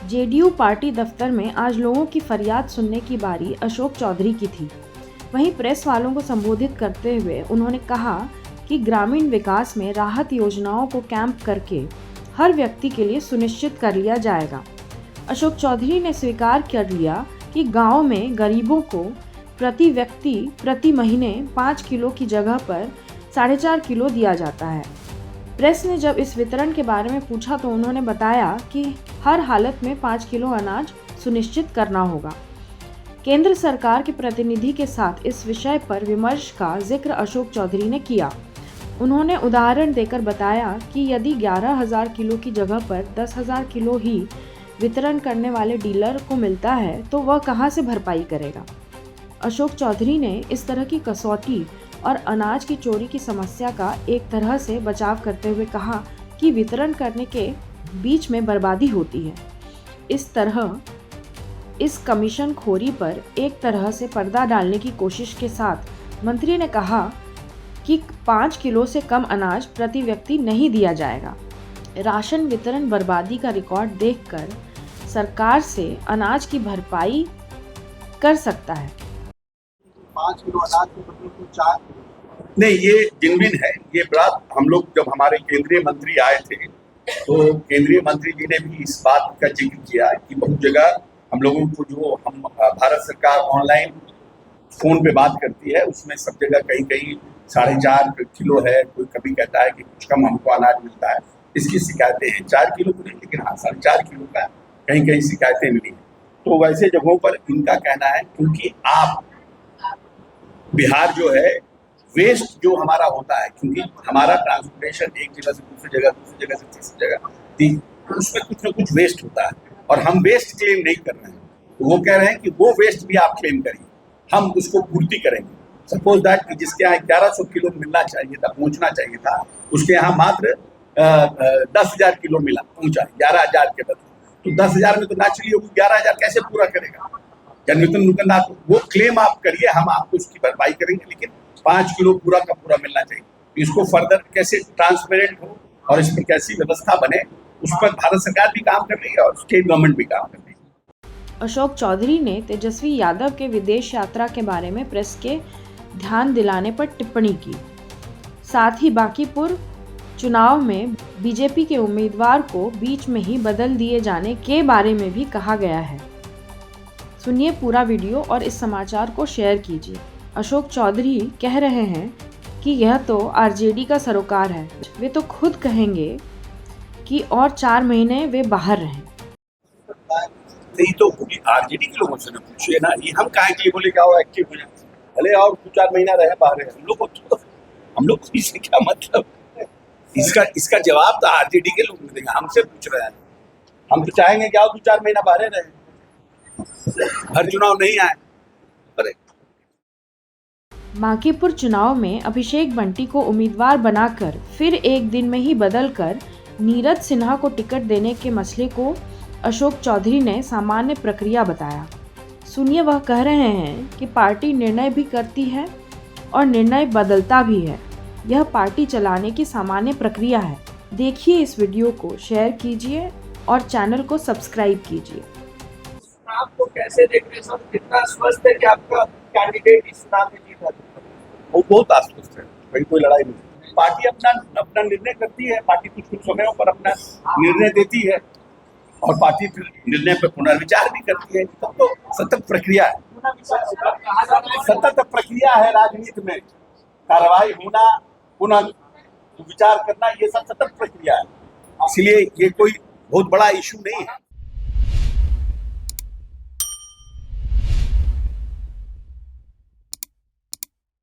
JDU party दफ्तर में आज लोगों की फरियाद सुनने की बारी अशोक चौधरी की थी। वहीं प्रेस वालों को संबोधित करते हुए उन्होंने कहा कि ग्रामीण विकास में राहत योजनाओं को कैंप करके हर व्यक्ति के लिए सुनिश्चित कर लिया जाएगा। अशोक चौधरी ने स्वीकार कर लिया कि गांव में गरीबों को प्रति व्यक्ति प्रति महीने 5 किलो की जगह पर 4.5 किलो दिया जाता है। प्रेस ने जब इस वितरण के बारे में पूछा तो उन्होंने बताया कि हर हालत में 5 किलो अनाज सुनिश्चित करना होगा। केंद्र सरकार के प्रतिनिधि के साथ इस विषय पर विमर्श का जिक्र अशोक चौधरी ने किया। उन्होंने उदाहरण देकर बताया कि यदि 11,000 किलो की जगह पर 10,000 किलो ही वितरण करने वाले डीलर को मिलता है तो वह कहां से भरपाई करेगा। अशोक चौधरी ने इस तरह की कसौटी और अनाज की चोरी की समस्या का एक तरह से बचाव करते हुए कहा कि वितरण करने के बीच में बर्बादी होती है। इस तरह इस कमीशन खोरी पर एक तरह से पर्दा डालने की कोशिश के साथ मंत्री ने कहा कि 5 किलो से कम अनाज प्रति व्यक्ति नहीं दिया जाएगा। राशन वितरण बर्बादी का रिकॉर्ड देखकर सरकार से अनाज की भरपाई कर सकता है। 5 किलो अनाज के बदले को 4 नहीं, ये जिनविन है। ये बड़ा हम लोग जब हमारे केंद्रीय मंत्री आए थे तो केंद्रीय मंत्री जी ने भी इस बात का जिक्र किया कि बहुत जगह हम लोगों को जो हम भारत सरकार ऑनलाइन फोन पे बात करती है उसमें सब जगह कहीं कहीं 4.5 किलो है, कोई कभी कहता है कि कुछ कम हमको अनाज मिलता है। इसकी शिकायतें हैं। 4 किलो तो नहीं, लेकिन हाँ 4.5 किलो का कहीं कहीं शिकायतें मिली हैं। तो वैसे जगहों पर इनका कहना है क्योंकि आप बिहार जो है वेस्ट जो हमारा होता है, क्योंकि हमारा ट्रांसपोर्टेशन एक जगह से दूसरी जगह से तीसरी जगह तो उसमें कुछ ना कुछ वेस्ट होता है और हम वेस्ट क्लेम नहीं कर रहे हैं। तो वो कह रहे हैं कि वो वेस्ट भी आप क्लेम करिए, हम उसको पूर्ति करेंगे। सपोज दैट कि जिसके यहाँ 1100 किलो मिलना चाहिए था, पहुंचना चाहिए था, उसके यहाँ मात्र 10,000 किलो मिला, पहुंचा 11,000 के बदले। तो 10,000 में तो नेचुरली 11,000 कैसे पूरा करेगा। जनवितरण दुकानदार वो क्लेम आप करिए, हम आपको उसकी भरपाई करेंगे, लेकिन 5 किलो पूरा का पूरा मिलना चाहिए। इसको फर्दर कैसे ट्रांसपेरेंट हो और इस पर कैसी व्यवस्था बने, उस पर भारत सरकार भी काम कर रही है और स्टेट गवर्नमेंट भी काम कर रही है। अशोक चौधरी ने तेजस्वी यादव के विदेश यात्रा के बारे में प्रेस के ध्यान दिलाने पर टिप्पणी की। साथ ही बांकीपुर चुनाव में बीजेपी के उम्मीदवार को बीच में ही बदल दिए जाने के बारे में भी कहा गया है। सुनिए पूरा वीडियो और इस समाचार को शेयर कीजिए। अशोक चौधरी कह रहे हैं कि यह तो आरजेडी का सरोकार है, वे तो खुद कहेंगे कि और 4 महीने वे बाहर रहें। नहीं तो आरजेडी के लोगों से ना पूछिए ना, ये हम काहे के लिए बोले क्या एक्टिव हो जाए, भले और 2-4 महीना रहे बाहर। हम लोग को इससे क्या मतलब। इसका जवाब तो आरजेडी के लोग देंगे, हमसे पूछ रहे हैं। हम तो चाहेंगे कि और 2-4 महीना बाहर रहे, हर चुनाव नहीं आए। बांकीपुर चुनाव में अभिषेक बंटी को उम्मीदवार बनाकर फिर एक दिन में ही बदलकर नीरज सिन्हा को टिकट देने के मसले को अशोक चौधरी ने सामान्य प्रक्रिया बताया। सुनिए वह कह रहे हैं कि पार्टी निर्णय भी करती है और निर्णय बदलता भी है। यह पार्टी चलाने की सामान्य प्रक्रिया है। देखिए इस वीडियो को शेयर कीजिए और चैनल को सब्सक्राइब कीजिए। आपको कैसे देख रहे हैं, कितना स्वस्थ है कि आपका कैंडिडेट इस चुनाव में जीता? वो बहुत आश्वस्त है, कोई लड़ाई नहीं। पार्टी अपना निर्णय करती है, पार्टी कुछ समयों पर अपना निर्णय देती है और पार्टी फिर निर्णय पर पुनर्विचार भी करती है। तब तो सतत प्रक्रिया है, सतत प्रक्रिया है राजनीति में। कार्रवाई होना, पुनः विचार करना, ये सब सतत प्रक्रिया है। इसलिए ये कोई बहुत बड़ा इशू नहीं है।